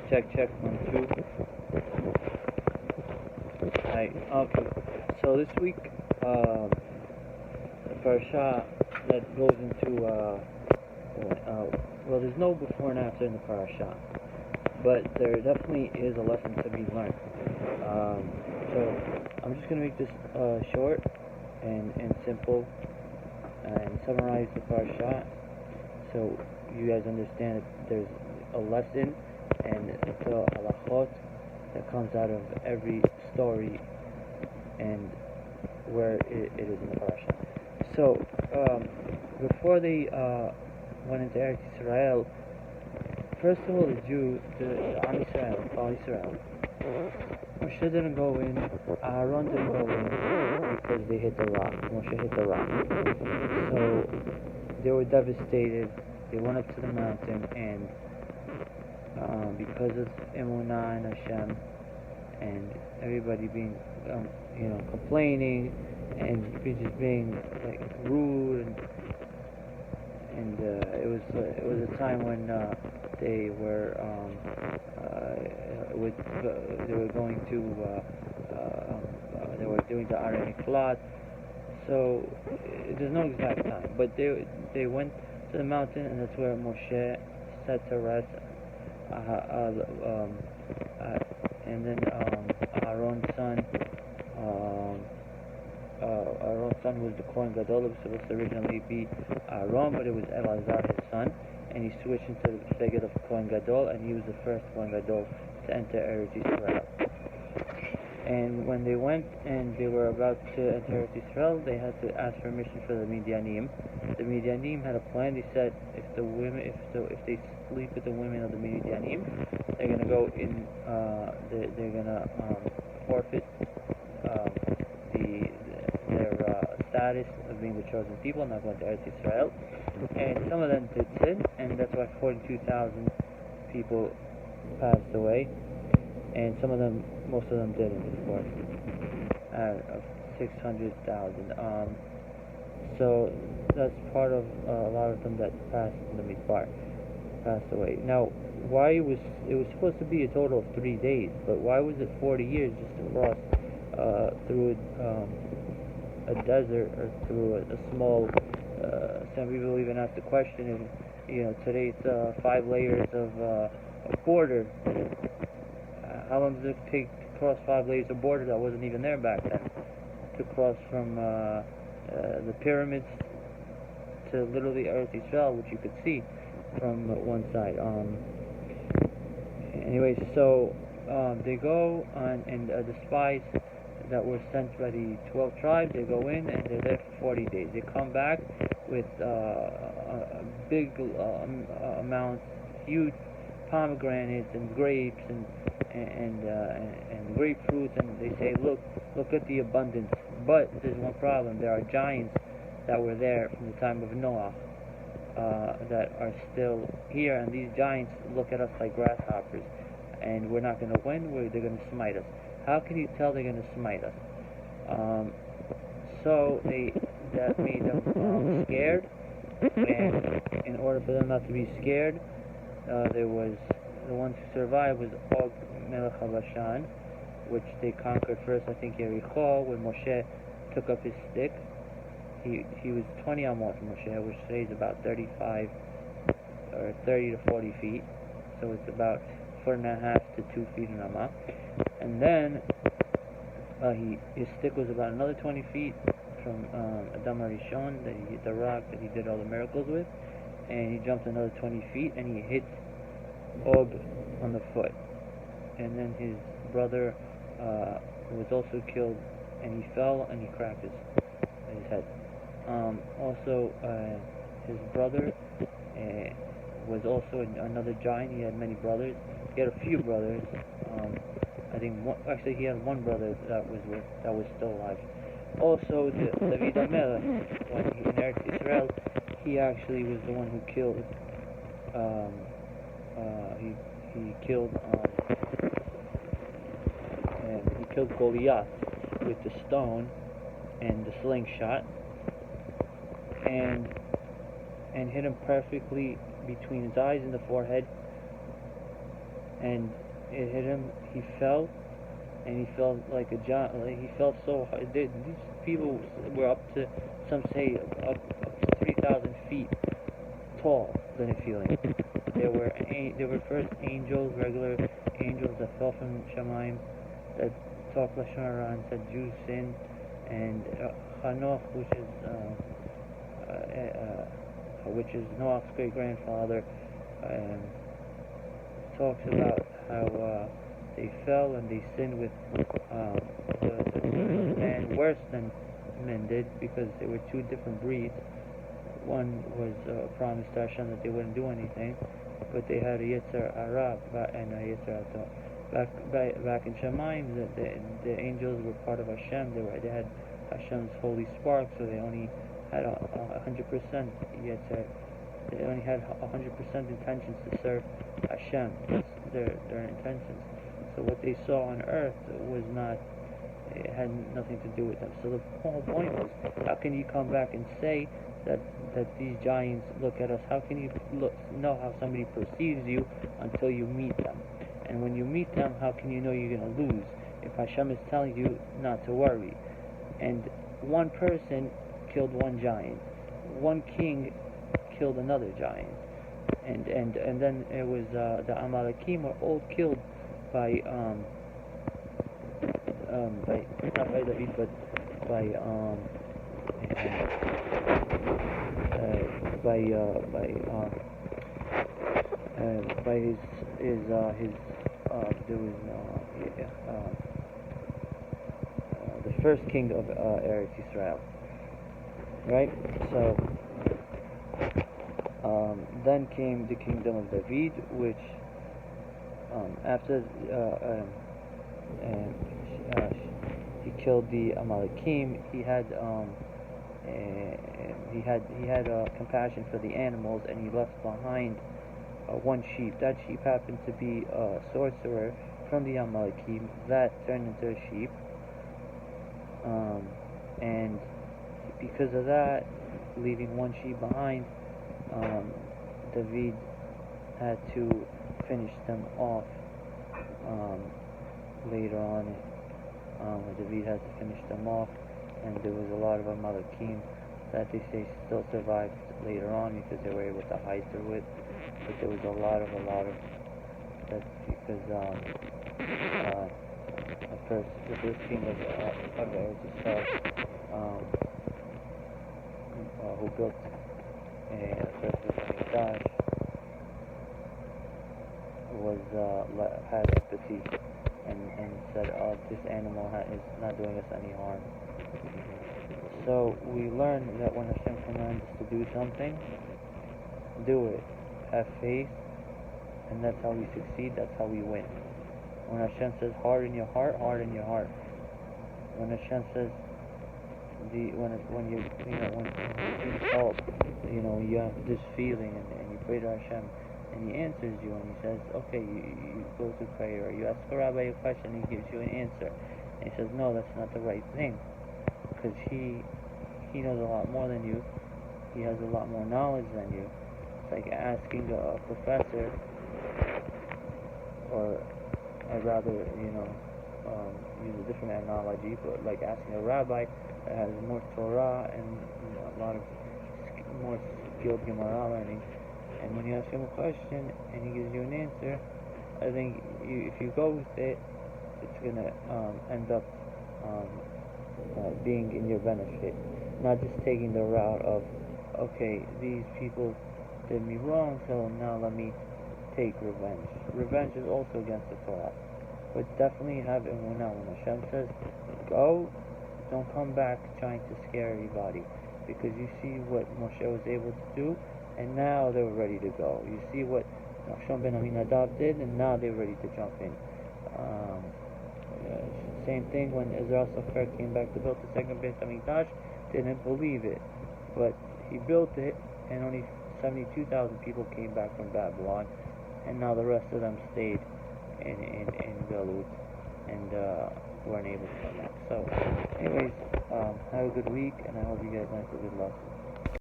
Check 1 2. Hi. Okay. So this week, the parasha that goes into well, there's no before and after in the parasha, but there definitely is a lesson to be learned. So I'm just gonna make this short and simple and summarize the parasha, so you guys understand that there's a lesson and the halachot that comes out of every story and where it is in the parasha. So before they went into eretz yisrael, first of all, the Jew, the yisrael, Moshe didn't go in, Aaron didn't go in because they hit the rock. Moshe hit the rock. So they were devastated. They went up to the mountain, and because of Emunah and Hashem, and everybody being, complaining, and just being like rude, and it was a time when they were they were doing the Arei Miklat. So there's no exact time, but they went to the mountain, and that's where Moshe set to rest. And then Aaron's son was the Kohen Gadol. It was supposed to originally be Aaron, but it was Elazar, his son, and he switched into the figure of Kohen Gadol, and he was the first Kohen Gadol to enter eretz yisrael. And when they went and they were about to enter eretz yisrael, they had to ask permission for the Midianim. The Midianim had a plan. They said if they sleep with the women of the Midianim, they're gonna go in. They're gonna forfeit their status of being the chosen people, not going to eretz yisrael. And some of them did sin, and that's why 42,000 people passed away. And most of them didn't, of course. 600,000. So that's part of a lot of them that passed in the midbar, passed away. Now, why it was supposed to be a total of 3 days, but why was it 40 years just to cross through a desert or through a small? Some people even ask the question if today it's 5 layers of a border. How long does it take to cross 5 layers of border that wasn't even there back then? To cross from the pyramids to literally eretz yisrael, which you could see from one side. Anyways, so they go on, and the spies that were sent by the 12 tribes, they go in and they're there for 40 days. They come back with a big amount, huge pomegranates and grapes and grapefruits, and they say, look at the abundance. But there's one problem. There are giants that were there from the time of Noah that are still here, and these giants look at us like grasshoppers, and we're not going to win. They're going to smite us. How can you tell they're going to smite us? So that made them scared, and in order for them not to be scared, there was the ones who survived was Og Melech HaBashan, which they conquered first. I think Yericho, when Moshe took up his stick. He was 20 amot from Moshe, which today is about 35 or 30 to 40 feet. So it's about 4.5 to 2 feet in Amah. And then his stick was about another 20 feet from Adam HaRishon, that he hit the rock that he did all the miracles with, and he jumped another 20 feet and he hit Og on the foot. And then his brother was also killed, and he fell and he cracked his head. Also, his brother was also another giant. He had many brothers. He had a few brothers. I think he had one brother that was still alive. Also, David HaMelech, when he inherited Israel, he actually was the one who killed. He killed Goliath with the stone and the slingshot, and hit him perfectly between his eyes and the forehead, and it hit him. He fell, and he felt like a giant. Like he felt so hard. These people were up to, some say, up to 3,000 feet tall. Than a feeling. There were first angels, regular angels that fell from Shemaim, that talked lashon hara and said Jews sin, and Hanoch, which is Noach's great grandfather, talks about how they fell and they sinned with and worse than men did, because they were two different breeds. One was promised to Hashem that they wouldn't do anything, but they had a yetzer hara and a yetzer hara. Back in Shemaim, the angels were part of Hashem. They had Hashem's holy spark, so they only had 100% yetzer. They only had 100% intentions to serve Hashem. That's their intentions. So what they saw on earth was not. It had nothing to do with them. So the whole point was, how can you come back and say that these giants look at us? How can you know how somebody perceives you until you meet them? And when you meet them, how can you know you're going to lose if Hashem is telling you not to worry? And one person killed one giant, one king killed another giant, and then it was the Amalekim were all killed by not by David, but by the first king of eretz yisrael, right? So then came the kingdom of David, which after he killed the Amalekim, he had compassion for the animals, and he left behind one sheep. That sheep happened to be a sorcerer from the Amalekim that turned into a sheep, and because of that, leaving one sheep behind, David had to finish them off later on. David had to finish them off, and there was a lot of Amalekim that they say still survived later on because they were able to hide through it. But there was a lot of that's because the first king of Eretz Yisrael, who built a first Mikdash, had empathy and said, "Oh, this animal is not doing us any harm." So we learn that when Hashem commands us to do something, do it. Have faith, and that's how we succeed. That's how we win. When Hashem says, "Harden your heart," harden your heart. When Hashem says, when you help, you have this feeling, and you pray to Hashem, and He answers you, and He says, "Okay, you go to prayer," or you ask a rabbi a question, and He gives you an answer, and He says, "No, that's not the right thing," because He knows a lot more than you. He has a lot more knowledge than you. It's like asking a professor, or I'd rather use a different analogy, but like asking a rabbi that has more Torah and a lot of more skilled Gemara learning, and when you ask him a question and he gives you an answer, I think if you go with it, it's gonna end up being in your benefit, not just taking the route of, okay, these people did me wrong, so now let me take revenge. Revenge is also against the Torah, but definitely have emunah. When Hashem says go, don't come back trying to scare everybody, because you see what Moshe was able to do, and now they were ready to go. You see what Nachshon ben Aminadab did, and now they're ready to jump in. Same thing when Ezra Sofer came back to build the second Beit HaMikdash, didn't believe it, but he built it, and only 72,000 people came back from Babylon, and now the rest of them stayed in Galut and weren't able to come back. So anyways, have a good week, and I hope you guys learned a good lesson.